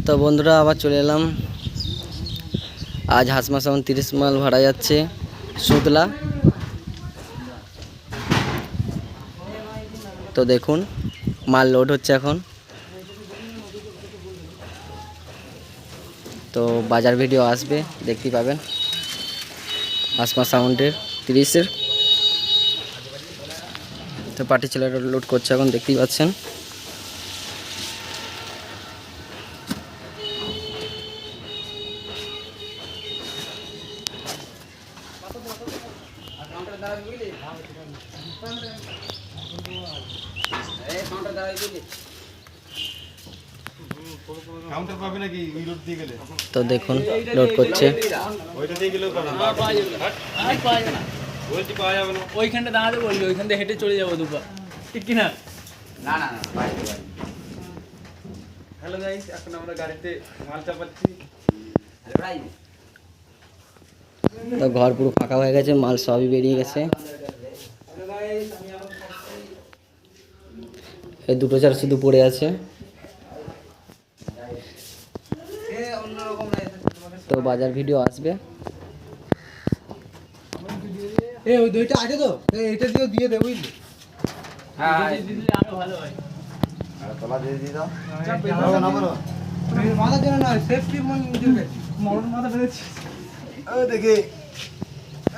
তো বন্ধুরা আবার চলে এলাম। আজ হাঁসমাস 30 মাল ভাড়া যাচ্ছে সুতলা। তো দেখুন মাল লোড হচ্ছে এখন। তো বাজার ভিডিও আসবে, দেখতে পাবেন হাঁসমাস সাউন্ডের 30-এর। তো পার্টি ছেলেরা লোড করছে এখন, দেখতেই পাচ্ছেন। তো দেখুন লোড করছে। ওইখানটা দাঁড়াতে বললি, ওইখান থেকে হেঁটে চলে যাবো দুপা, ঠিক কিনা? না না না, হ্যালো গাইস, এখন আমরা গাড়িতে মাল চাপাচ্ছি। তো ঘর পুরো ফাঁকা হয়ে গেছে, মাল সবই বেরিয়ে গেছে। এই দুটো চার শুধু পড়ে আছে। তো বাজার ভিডিও আসবে। ওই দুইটা আছে তো, এটা দিয়েও দিয়ে দে, বুঝলি? হ্যাঁ আরো ভালো হয়। তোলা দিয়ে দিয়ে দাও। মাথার জন্য না, সেফটি মরণ মাথা বেঁধেছি। দেখি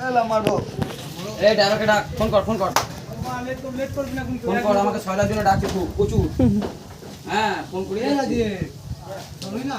এলা মারবো। এই ড্রাইভারকে ডাক, ফোন কর ফোন কর লেট করবি না কিন্তু। ফোন কর, আমাকে সয়লার জন্য ডাকছে খুব প্রচুর। হ্যাঁ ফোন করি দিয়ে না